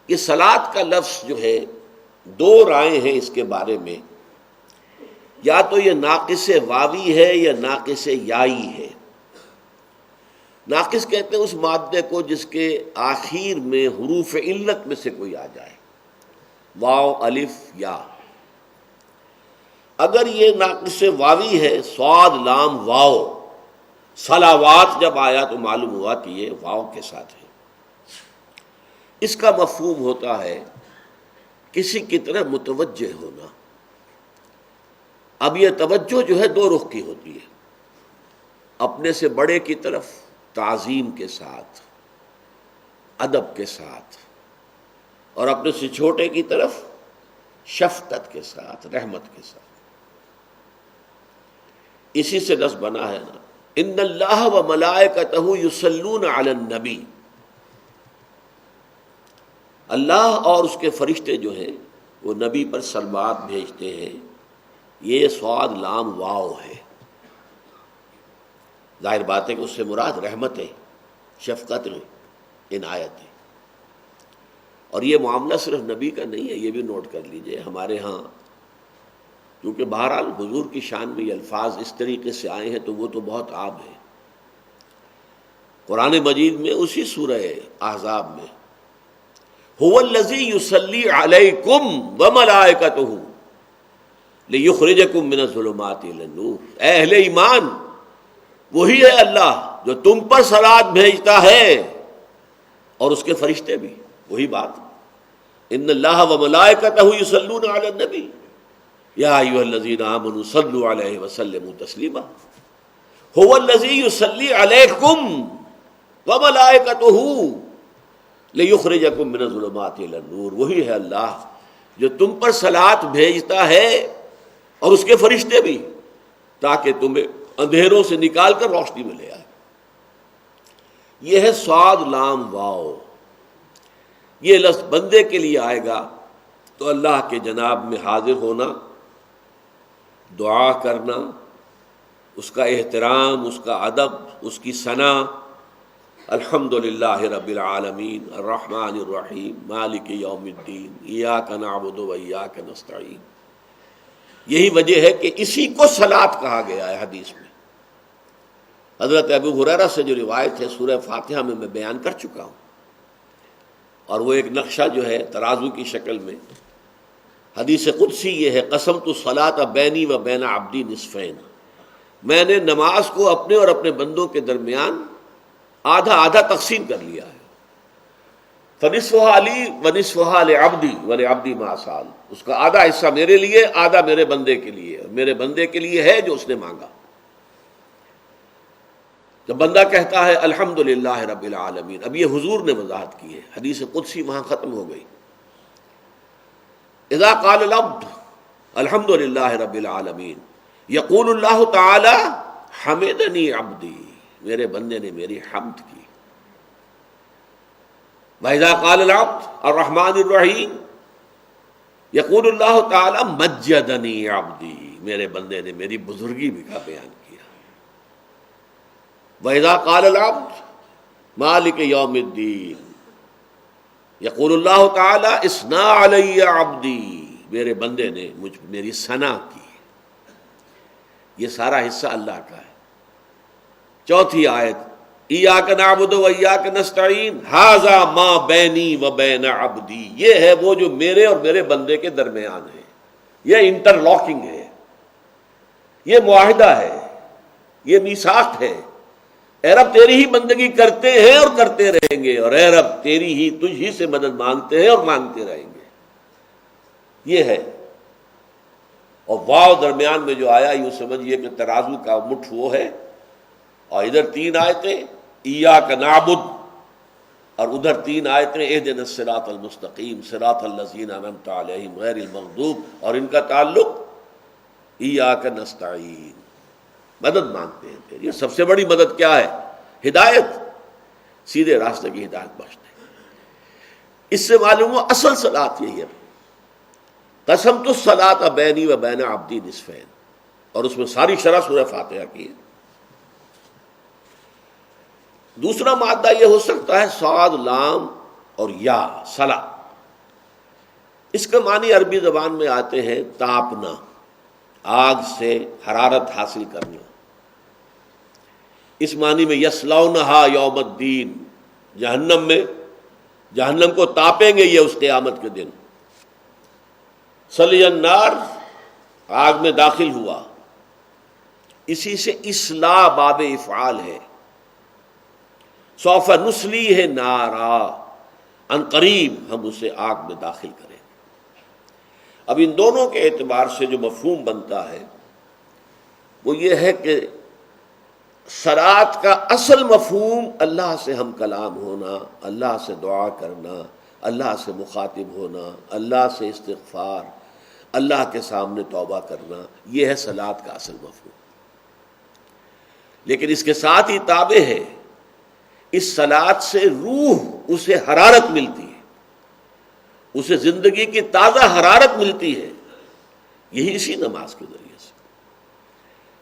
یہ صلاۃ کا لفظ جو ہے دو رائے ہیں اس کے بارے میں، یا تو یہ ناقص واوی ہے یا ناقص یائی ہے۔ ناقص کہتے ہیں اس مادے کو جس کے آخر میں حروف علت میں سے کوئی آ جائے، واو الف یا۔ اگر یہ ناقص واوی ہے، صاد لام واو، صلوات جب آیا تو معلوم ہوا کہ یہ واو کے ساتھ ہے۔ اس کا مفہوم ہوتا ہے کسی کی طرح متوجہ ہونا۔ اب یہ توجہ جو ہے دو رخ کی ہوتی ہے، اپنے سے بڑے کی طرف تعظیم کے ساتھ، ادب کے ساتھ، اور اپنے سے چھوٹے کی طرف شفقت کے ساتھ، رحمت کے ساتھ۔ اسی سے لفظ بنا ہے نا، ان اللہ و ملائکتہ یصلون علی النبی، اللہ اور اس کے فرشتے جو ہیں وہ نبی پر صلوات بھیجتے ہیں۔ یہ صاد لام واو ہے، ظاہر بات ہے کہ اس سے مراد رحمت ہے، شفقت ہے، عنایت ہے۔ اور یہ معاملہ صرف نبی کا نہیں ہے، یہ بھی نوٹ کر لیجئے ہمارے ہاں، کیونکہ بہرحال حضور کی شان میں یہ الفاظ اس طریقے سے آئے ہیں تو وہ تو بہت عام ہے۔ قرآن مجید میں اسی سورہ احزاب میں هو الذی یصلی علیکم وملائکتہ لیخرجکم من الظلمات الی النور، اے اہل ایمان، وہی ہے اللہ جو تم پر صلوات بھیجتا ہے اور اس کے فرشتے بھی، وہی بات۔ ان اللہ وملائکتہ یصلون علی النبی یا ایھا الذین آمنوا صلوا علیہ وسلموا تسلیما۔ هو الذی یصلی علیکم وملائکتہ لیخرجکم من الظلمات الی النور، وہی ہے اللہ جو تم پر صلوات بھیجتا ہے اور اس کے فرشتے بھی، تاکہ تمہیں اندھیروں سے نکال کر روشنی میں لے آئے۔ یہ ہے صاد لام واو۔ یہ لفظ بندے کے لیے آئے گا تو اللہ کے جناب میں حاضر ہونا، دعا کرنا، اس کا احترام، اس کا ادب، اس کی ثنا، الحمد للہ رب العالمین الرحمن الرحیم مالک یوم الدین ایاک نعبد و ایاک نستعین۔ یہی وجہ ہے کہ اسی کو صلاۃ کہا گیا ہے حدیث میں۔ حضرت ابو ہریرہ سے جو روایت ہے سورہ فاتحہ میں بیان کر چکا ہوں، اور وہ ایک نقشہ جو ہے ترازو کی شکل میں، حدیث قدسی یہ ہے، قسمت الصلاۃ بینی و بین عبدی نصفین، میں نے نماز کو اپنے اور اپنے بندوں کے درمیان آدھا آدھا تقسیم کر لیا ہے، فنصفھا لی ونصفھا لعبدی ولعبدی ما سأل، اس کا آدھا حصہ میرے لیے، آدھا میرے بندے کے لیے، اور میرے بندے کے لیے ہے جو اس نے مانگا۔ جب بندہ کہتا ہے الحمدللہ رب العالمین، اب یہ حضور نے وضاحت کی ہے، حدیث قدسی وہاں ختم ہو گئی۔ اذا قال العبد الحمدللہ رب العالمین یقول اللہ تعالی حمدنی عبدی، میرے بندے نے میری حمد کی۔ وَإِذَا قَالَ الْعَبْدُ الرَّحْمَٰنِ الرَّحِيمِ یقول اللہ تعالی مجدنی عبدی، میرے بندے نے میری بزرگی بھی کا بیان کیا۔ وَإِذَا قَالَ الْعَبْدُ مَالِكَ يَوْمِ الدِّينِ یقول اللہ تعالی اثنى علی عبدی، میرے بندے نے میری ثنا کی۔ یہ سارا حصہ اللہ کا ہے۔ چوتھی آیت ایاک نعبد و ایاک نستعین ھذا ما بینی و بین عبدی، یہ ہے وہ جو میرے اور میرے بندے کے درمیان ہے، یہ انٹر لاکنگ ہے، یہ معاہدہ ہے، یہ میثاق ہے۔ اے رب تیری ہی بندگی کرتے ہیں اور کرتے رہیں گے، اور اے رب تیری ہی، تجھ ہی سے مدد مانگتے ہیں اور مانگتے رہیں گے، یہ ہے۔ اور واو درمیان میں جو آیا، یوں سمجھیے کہ ترازو کا مٹھ وہ ہے، اور ادھر تین آیتیں ایاک نعبد، اور ادھر تین آیتیں اہدنا الصراط المستقیم صراط الذین انعمت علیہم غیر المغضوب، اور ان کا تعلق ایاک نستعین، مدد مانگتے ہیں تیری۔ یہ سب سے بڑی مدد کیا ہے؟ ہدایت، سیدھے راستے کی ہدایت بخشتے ہیں۔ اس سے معلوم ہوا اصل صلاۃ یہی ہے، قسمت الصلاۃ بینی و بین عبدی نصفین، اور اس میں ساری شرح سورہ فاتحہ کی ہے۔ دوسرا مادہ یہ ہو سکتا ہے صاد لام اور یا، صلا، اس کا معنی عربی زبان میں آتے ہیں تاپنا، آگ سے حرارت حاصل کرنا۔ اس معنی میں یصلونھا یوم الدین، جہنم کو تاپیں گے یہ اس قیامت کے دن۔ صلی النار، آگ میں داخل ہوا، اسی سے اصلاح باب افعال ہے۔ سوف نصلیہ نارا، ان قریب ہم اسے آگ میں داخل کریں گے۔ اب ان دونوں کے اعتبار سے جو مفہوم بنتا ہے وہ یہ ہے کہ صلاۃ کا اصل مفہوم اللہ سے ہم کلام ہونا، اللہ سے دعا کرنا، اللہ سے مخاطب ہونا، اللہ سے استغفار، اللہ کے سامنے توبہ کرنا، یہ ہے صلاۃ کا اصل مفہوم۔ لیکن اس کے ساتھ ہی تابع ہے، اس صلاۃ سے روح اسے حرارت ملتی ہے، اسے زندگی کی تازہ حرارت ملتی ہے، یہی اسی نماز کے ذریعے سے۔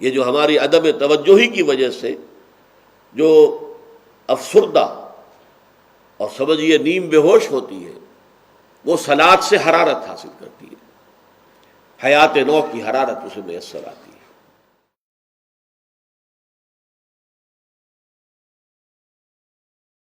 یہ جو ہماری عدم توجہی کی وجہ سے جو افسردہ اور سمجھیے نیم بے ہوش ہوتی ہے، وہ صلاۃ سے حرارت حاصل کرتی ہے، حیات نو کی حرارت اسے میسر آتی ہے۔